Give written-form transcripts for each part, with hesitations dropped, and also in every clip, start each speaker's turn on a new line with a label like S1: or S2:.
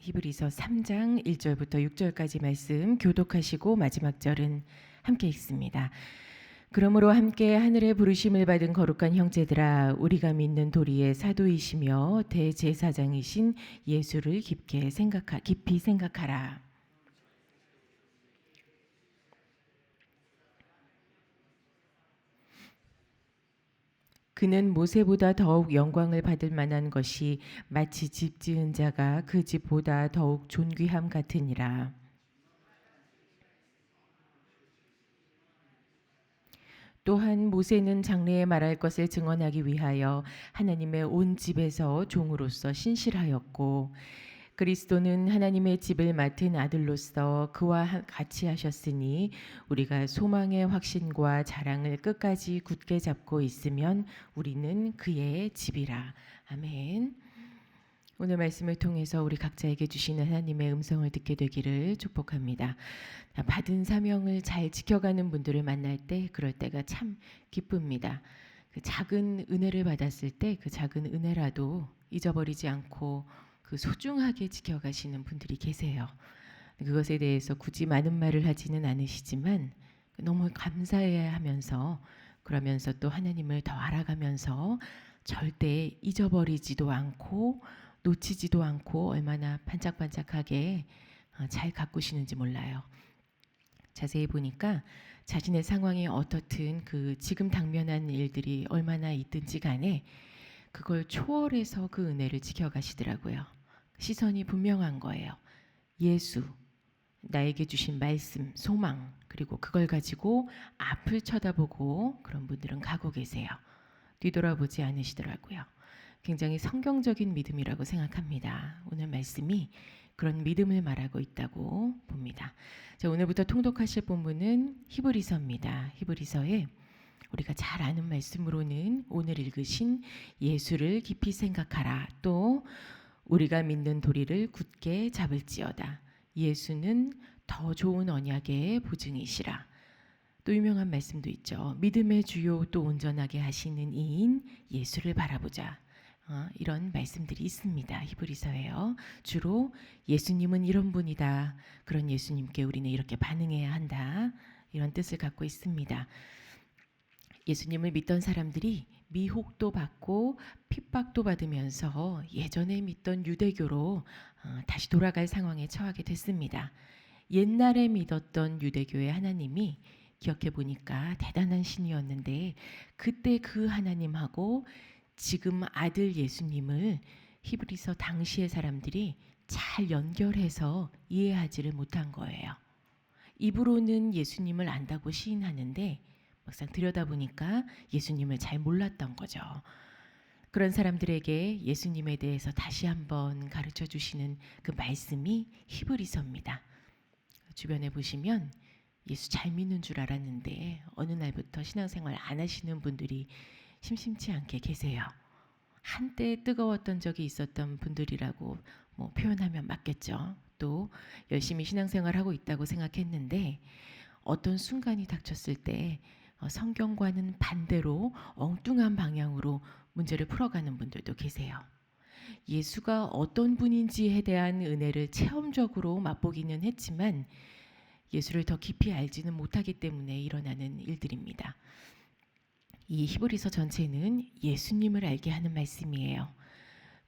S1: 히브리서 3장 1절부터 6절까지 말씀 교독하시고 마지막 절은 함께 읽습니다. 그러므로 함께 하늘의 부르심을 받은 거룩한 형제들아, 우리가 믿는 도리의 사도이시며 대제사장이신 예수를 깊이 생각하라. 그는 모세보다 더욱 영광을 받을 만한 것이 마치 집 지은 자가 그 집보다 더욱 존귀함 같으니라. 또한 모세는 장래에 말할 것을 증언하기 위하여 하나님의 온 집에서 종으로서 신실하였고, 그리스도는 하나님의 집을 맡은 아들로서 그와 같이 하셨으니 우리가 소망의 확신과 자랑을 끝까지 굳게 잡고 있으면 우리는 그의 집이라. 아멘. 오늘 말씀을 통해서 우리 각자에게 주시는 하나님의 음성을 듣게 되기를 축복합니다. 받은 사명을 잘 지켜가는 분들을 만날 때 그럴 때가 참 기쁩니다. 그 작은 은혜를 받았을 때 그 작은 은혜라도 잊어버리지 않고 그 소중하게 지켜가시는 분들이 계세요. 그것에 대해서 굳이 많은 말을 하지는 않으시지만 너무 감사해야 하면서, 그러면서 또 하나님을 더 알아가면서 절대 잊어버리지도 않고 놓치지도 않고 얼마나 반짝반짝하게 잘 가꾸시는지 몰라요. 자세히 보니까 자신의 상황이 어떻든 그 지금 당면한 일들이 얼마나 있든지 간에 그걸 초월해서 그 은혜를 지켜가시더라고요. 시선이 분명한 거예요. 예수, 나에게 주신 말씀, 소망, 그리고 그걸 가지고 앞을 쳐다보고 그런 분들은 가고 계세요. 뒤돌아보지 않으시더라고요. 굉장히 성경적인 믿음이라고 생각합니다. 오늘 말씀이 그런 믿음을 말하고 있다고 봅니다. 자, 오늘부터 통독하실 본문은 히브리서입니다. 히브리서에 우리가 잘 아는 말씀으로는 오늘 읽으신 예수를 깊이 생각하라, 또 우리가 믿는 도리를 굳게 잡을지어다, 예수는 더 좋은 언약의 보증이시라. 또 유명한 말씀도 있죠. 믿음의 주요 또 온전하게 하시는 이인 예수를 바라보자. 이런 말씀들이 있습니다. 히브리서에요. 주로 예수님은 이런 분이다, 그런 예수님께 우리는 이렇게 반응해야 한다, 이런 뜻을 갖고 있습니다. 예수님을 믿던 사람들이 미혹도 받고 핍박도 받으면서 예전에 믿던 유대교로 다시 돌아갈 상황에 처하게 됐습니다. 옛날에 믿었던 유대교의 하나님이 기억해 보니까 대단한 신이었는데, 그때 그 하나님하고 지금 아들 예수님을 히브리서 당시의 사람들이 잘 연결해서 이해하지를 못한 거예요. 입으로는 예수님을 안다고 시인하는데 막상 들여다보니까 예수님을 잘 몰랐던 거죠. 그런 사람들에게 예수님에 대해서 다시 한번 가르쳐 주시는 그 말씀이 히브리서입니다. 주변에 보시면 예수 잘 믿는 줄 알았는데 어느 날부터 신앙생활 안 하시는 분들이 심심치 않게 계세요. 한때 뜨거웠던 적이 있었던 분들이라고 표현하면 맞겠죠. 또 열심히 신앙생활하고 있다고 생각했는데 어떤 순간이 닥쳤을 때 성경과는 반대로 엉뚱한 방향으로 문제를 풀어가는 분들도 계세요. 예수가 어떤 분인지에 대한 은혜를 체험적으로 맛보기는 했지만 예수를 더 깊이 알지는 못하기 때문에 일어나는 일들입니다. 이 히브리서 전체는 예수님을 알게 하는 말씀이에요.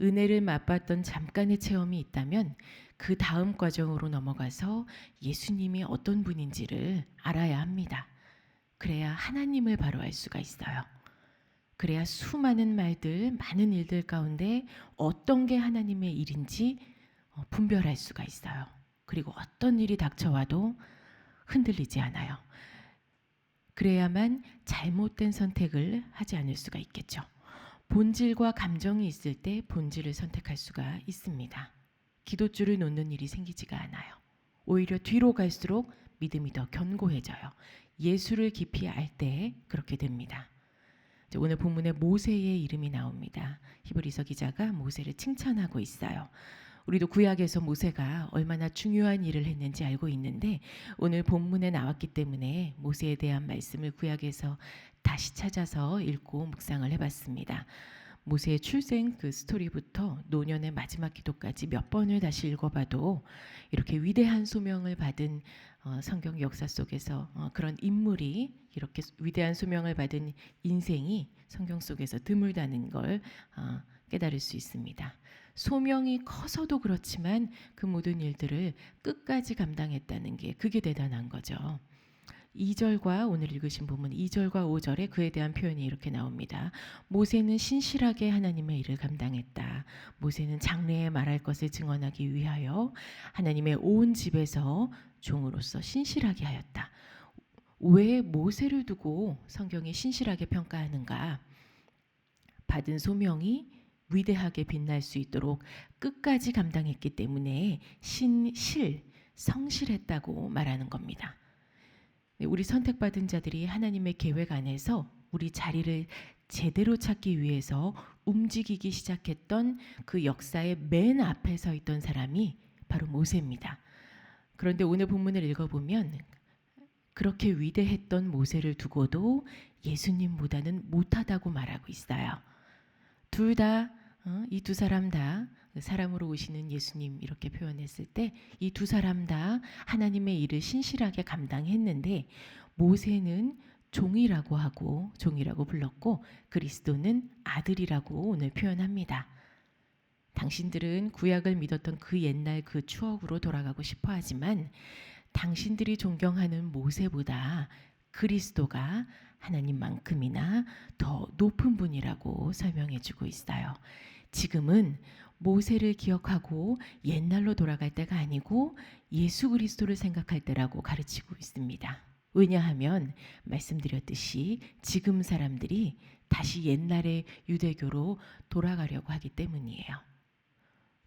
S1: 은혜를 맛봤던 잠깐의 체험이 있다면 그 다음 과정으로 넘어가서 예수님이 어떤 분인지를 알아야 합니다. 그래야 하나님을 바로 알 수가 있어요. 그래야 수많은 말들, 많은 일들 가운데 어떤 게 하나님의 일인지 분별할 수가 있어요. 그리고 어떤 일이 닥쳐와도 흔들리지 않아요. 그래야만 잘못된 선택을 하지 않을 수가 있겠죠. 본질과 감정이 있을 때 본질을 선택할 수가 있습니다. 기도줄을 놓는 일이 생기지가 않아요. 오히려 뒤로 갈수록 믿음이 더 견고해져요. 예수를 깊이 알 때 그렇게 됩니다. 오늘 본문에 모세의 이름이 나옵니다. 히브리서 기자가 모세를 칭찬하고 있어요. 우리도 구약에서 모세가 얼마나 중요한 일을 했는지 알고 있는데 오늘 본문에 나왔기 때문에 모세에 대한 말씀을 구약에서 다시 찾아서 읽고 묵상을 해봤습니다. 모세의 출생 그 스토리부터 노년의 마지막 기도까지 몇 번을 다시 읽어봐도 이렇게 위대한 소명을 받은 성경 역사 속에서 그런 인물이 이렇게 위대한 소명을 받은 인생이 성경 속에서 드물다는 걸 깨달을 수 있습니다. 소명이 커서도 그렇지만 그 모든 일들을 끝까지 감당했다는 게 그게 대단한 거죠. 2절과 오늘 읽으신 부분 2절과 5절에 그에 대한 표현이 이렇게 나옵니다. 모세는 신실하게 하나님의 일을 감당했다. 모세는 장래에 말할 것을 증언하기 위하여 하나님의 온 집에서 종으로서 신실하게 하였다. 왜 모세를 두고 성경이 신실하게 평가하는가? 받은 소명이 위대하게 빛날 수 있도록 끝까지 감당했기 때문에 성실했다고 말하는 겁니다. 우리 선택받은 자들이 하나님의 계획 안에서 우리 자리를 제대로 찾기 위해서 움직이기 시작했던 그 역사의 맨 앞에 서 있던 사람이 바로 모세입니다. 그런데 오늘 본문을 읽어보면 그렇게 위대했던 모세를 두고도 예수님보다는 못하다고 말하고 있어요. 둘 다, 이 두 사람 다 사람으로 오시는 예수님 이렇게 표현했을 때 이 두 사람 다 하나님의 일을 신실하게 감당했는데 모세는 종이라고 불렀고 그리스도는 아들이라고 오늘 표현합니다. 당신들은 구약을 믿었던 그 옛날 그 추억으로 돌아가고 싶어 하지만 당신들이 존경하는 모세보다 그리스도가 하나님만큼이나 더 높은 분이라고 설명해 주고 있어요. 지금은 모세를 기억하고 옛날로 돌아갈 때가 아니고 예수 그리스도를 생각할 때라고 가르치고 있습니다. 왜냐하면 말씀드렸듯이 지금 사람들이 다시 옛날의 유대교로 돌아가려고 하기 때문이에요.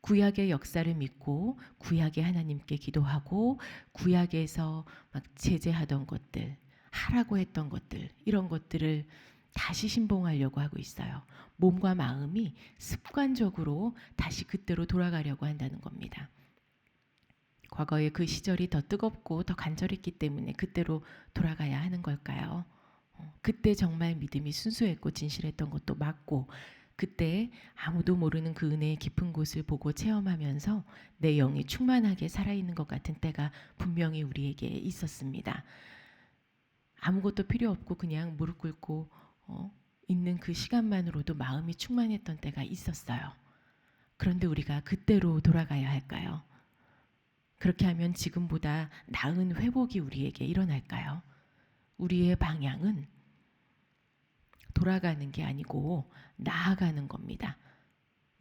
S1: 구약의 역사를 믿고 구약의 하나님께 기도하고 구약에서 막 제재하던 것들, 하라고 했던 것들, 이런 것들을 다시 신봉하려고 하고 있어요. 몸과 마음이 습관적으로 다시 그때로 돌아가려고 한다는 겁니다. 과거의 그 시절이 더 뜨겁고 더 간절했기 때문에 그때로 돌아가야 하는 걸까요? 그때 정말 믿음이 순수했고 진실했던 것도 맞고 그때 아무도 모르는 그 은혜의 깊은 곳을 보고 체험하면서 내 영이 충만하게 살아있는 것 같은 때가 분명히 우리에게 있었습니다. 아무것도 필요 없고 그냥 무릎 꿇고 있는 그 시간만으로도 마음이 충만했던 때가 있었어요. 그런데 우리가 그때로 돌아가야 할까요? 그렇게 하면 지금보다 나은 회복이 우리에게 일어날까요? 우리의 방향은 돌아가는 게 아니고 나아가는 겁니다.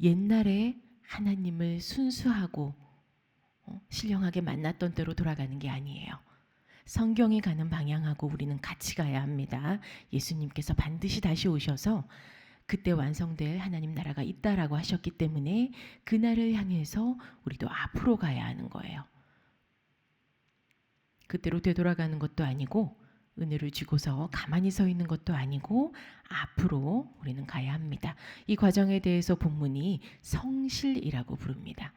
S1: 옛날에 하나님을 순수하고 신령하게 만났던 때로 돌아가는 게 아니에요. 성경이 가는 방향하고 우리는 같이 가야 합니다. 예수님께서 반드시 다시 오셔서 그때 완성될 하나님 나라가 있다라고 하셨기 때문에 그날을 향해서 우리도 앞으로 가야 하는 거예요. 그때로 되돌아가는 것도 아니고 은혜를 쥐고서 가만히 서 있는 것도 아니고 앞으로 우리는 가야 합니다. 이 과정에 대해서 본문이 성실이라고 부릅니다.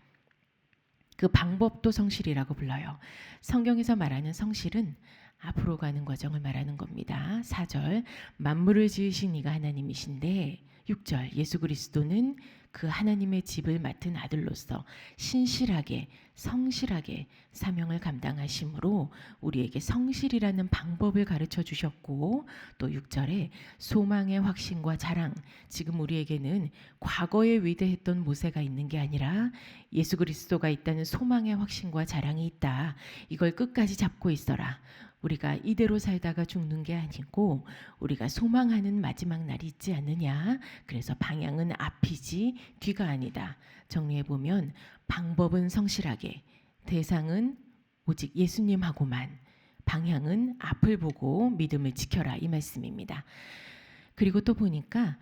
S1: 그 방법도 성실이라고 불러요. 성경에서 말하는 성실은 앞으로 가는 과정을 말하는 겁니다. 4절 만물을 지으신 이가 하나님이신데 6절 예수 그리스도는 그 하나님의 집을 맡은 아들로서 신실하게 성실하게 사명을 감당하심으로 우리에게 성실이라는 방법을 가르쳐 주셨고 또 6절에 소망의 확신과 자랑 지금 우리에게는 과거에 위대했던 모세가 있는 게 아니라 예수 그리스도가 있다는 소망의 확신과 자랑이 있다. 이걸 끝까지 잡고 있어라. 우리가 이대로 살다가 죽는 게 아니고 우리가 소망하는 마지막 날이 있지 않느냐. 그래서 방향은 앞이지 뒤가 아니다. 정리해보면 방법은 성실하게, 대상은 오직 예수님하고만, 방향은 앞을 보고 믿음을 지켜라 이 말씀입니다. 그리고 또 보니까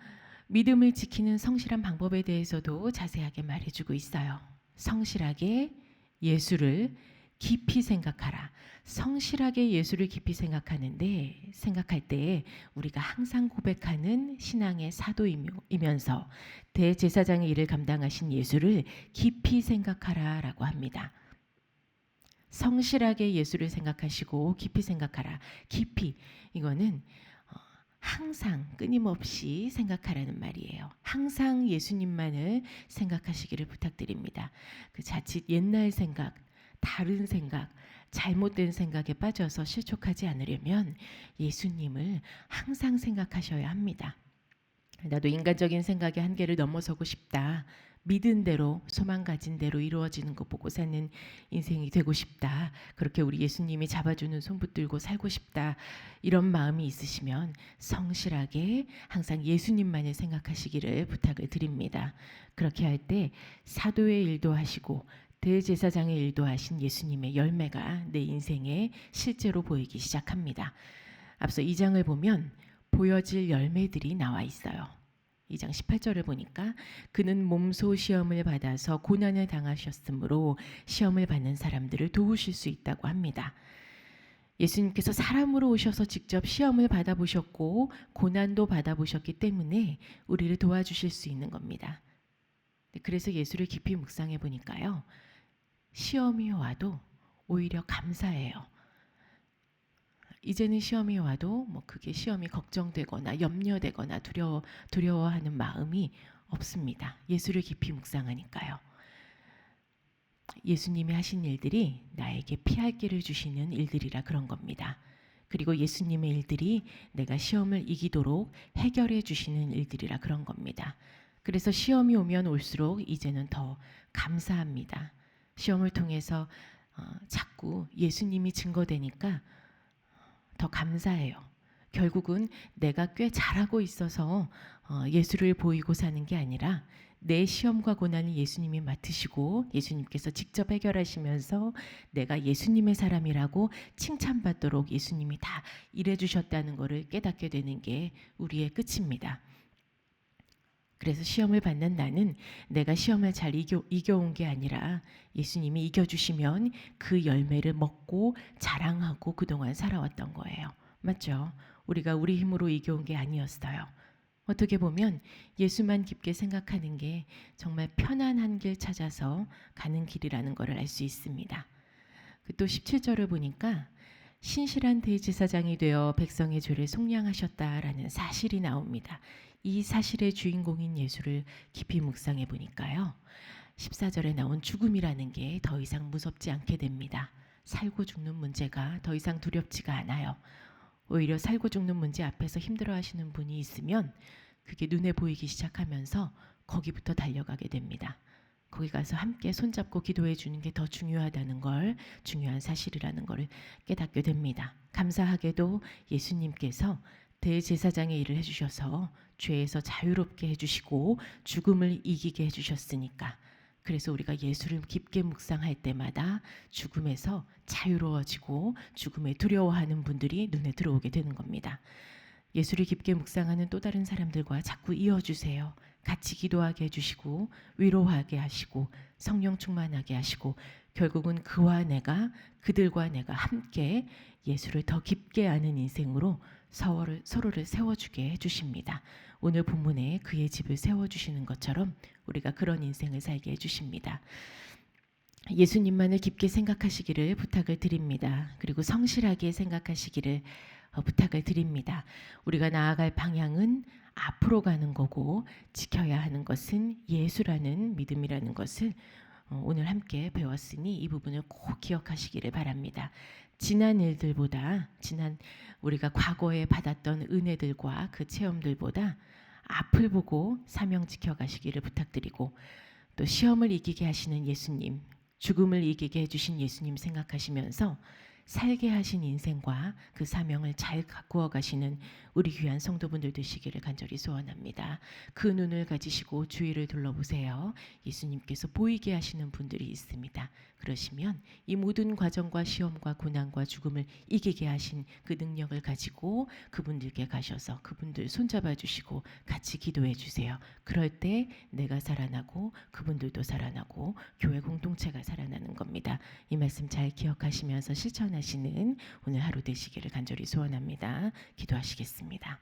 S1: 믿음을 지키는 성실한 방법에 대해서도 자세하게 말해주고 있어요. 성실하게 예수를 깊이 생각하라. 성실하게 예수를 깊이 생각할 때 우리가 항상 고백하는 신앙의 사도이면서 대제사장의 일을 감당하신 예수를 깊이 생각하라라고 합니다. 성실하게 예수를 생각하시고 깊이 생각하라. 깊이 이거는 항상 끊임없이 생각하라는 말이에요. 항상 예수님만을 생각하시기를 부탁드립니다. 그 자칫 옛날 생각, 다른 생각, 잘못된 생각에 빠져서 실족하지 않으려면 예수님을 항상 생각하셔야 합니다. 나도 인간적인 생각의 한계를 넘어서고 싶다. 믿은 대로, 소망 가진 대로 이루어지는 거 보고 사는 인생이 되고 싶다. 그렇게 우리 예수님이 잡아주는 손 붙들고 살고 싶다. 이런 마음이 있으시면 성실하게 항상 예수님만을 생각하시기를 부탁을 드립니다. 그렇게 할 때 사도의 일도 하시고 대제사장의 일도 하신 예수님의 열매가 내 인생에 실제로 보이기 시작합니다. 앞서 2장을 보면 보여질 열매들이 나와 있어요. 2장 18절을 보니까 그는 몸소 시험을 받아서 고난을 당하셨으므로 시험을 받는 사람들을 도우실 수 있다고 합니다. 예수님께서 사람으로 오셔서 직접 시험을 받아보셨고 고난도 받아보셨기 때문에 우리를 도와주실 수 있는 겁니다. 그래서 예수를 깊이 묵상해 보니까요. 시험이 와도 오히려 감사해요. 이제는 시험이 와도 뭐 그게 시험이 걱정되거나 염려되거나 두려워하는 마음이 없습니다. 예수를 깊이 묵상하니까요. 예수님이 하신 일들이 나에게 피할 길을 주시는 일들이라 그런 겁니다. 그리고 예수님의 일들이 내가 시험을 이기도록 해결해 주시는 일들이라 그런 겁니다. 그래서 시험이 오면 올수록 이제는 더 감사합니다. 시험을 통해서 자꾸 예수님이 증거되니까 더 감사해요. 결국은 내가 꽤 잘하고 있어서 예수를 보이고 사는 게 아니라 내 시험과 고난을 예수님이 맡으시고 예수님께서 직접 해결하시면서 내가 예수님의 사람이라고 칭찬받도록 예수님이 다 일해주셨다는 것을 깨닫게 되는 게 우리의 끝입니다. 그래서 시험을 받는 나는 내가 시험을 잘 이겨온 게 아니라 예수님이 이겨주시면 그 열매를 먹고 자랑하고 그동안 살아왔던 거예요. 맞죠? 우리가 우리 힘으로 이겨온 게 아니었어요. 어떻게 보면 예수만 깊게 생각하는 게 정말 편안한 길 찾아서 가는 길이라는 것을 알 수 있습니다. 또 17절을 보니까 신실한 대제사장이 되어 백성의 죄를 속량하셨다라는 사실이 나옵니다. 이 사실의 주인공인 예수를 깊이 묵상해 보니까요. 14절에 나온 죽음이라는 게 더 이상 무섭지 않게 됩니다. 살고 죽는 문제가 더 이상 두렵지가 않아요. 오히려 살고 죽는 문제 앞에서 힘들어하시는 분이 있으면 그게 눈에 보이기 시작하면서 거기부터 달려가게 됩니다. 거기 가서 함께 손잡고 기도해 주는 게 더 중요하다는 걸, 중요한 사실이라는 걸 깨닫게 됩니다. 감사하게도 예수님께서 대제사장의 일을 해주셔서 죄에서 자유롭게 해주시고 죽음을 이기게 해주셨으니까, 그래서 우리가 예수를 깊게 묵상할 때마다 죽음에서 자유로워지고 죽음에 두려워하는 분들이 눈에 들어오게 되는 겁니다. 예수를 깊게 묵상하는 또 다른 사람들과 자꾸 이어주세요. 같이 기도하게 해주시고 위로하게 하시고 성령 충만하게 하시고 결국은 그들과 내가 함께 예수를 더 깊게 아는 인생으로 서로를 세워주게 해주십니다. 오늘 본문에 그의 집을 세워주시는 것처럼 우리가 그런 인생을 살게 해주십니다. 예수님만을 깊게 생각하시기를 부탁을 드립니다. 그리고 성실하게 생각하시기를 부탁을 드립니다. 우리가 나아갈 방향은 앞으로 가는 거고 지켜야 하는 것은 예수라는 믿음이라는 것을 오늘 함께 배웠으니 이 부분을 꼭 기억하시기를 바랍니다. 지난 일들보다 우리가 과거에 받았던 은혜들과 그 체험들보다 앞을 보고 사명 지켜가시기를 부탁드리고 또 시험을 이기게 하시는 예수님, 죽음을 이기게 해주신 예수님 생각하시면서 살게 하신 인생과 그 사명을 잘 가꾸어 가시는 우리 귀한 성도분들 되시기를 간절히 소원합니다. 그 눈을 가지시고 주위를 둘러보세요. 예수님께서 보이게 하시는 분들이 있습니다. 그러시면 이 모든 과정과 시험과 고난과 죽음을 이기게 하신 그 능력을 가지고 그분들께 가셔서 그분들 손잡아 주시고 같이 기도해 주세요. 그럴 때 내가 살아나고 그분들도 살아나고 교회 공동체가 살아나는 겁니다. 이 말씀 잘 기억하시면서 실천하시는 오늘 하루 되시기를 간절히 소원합니다. 기도하시겠습니다.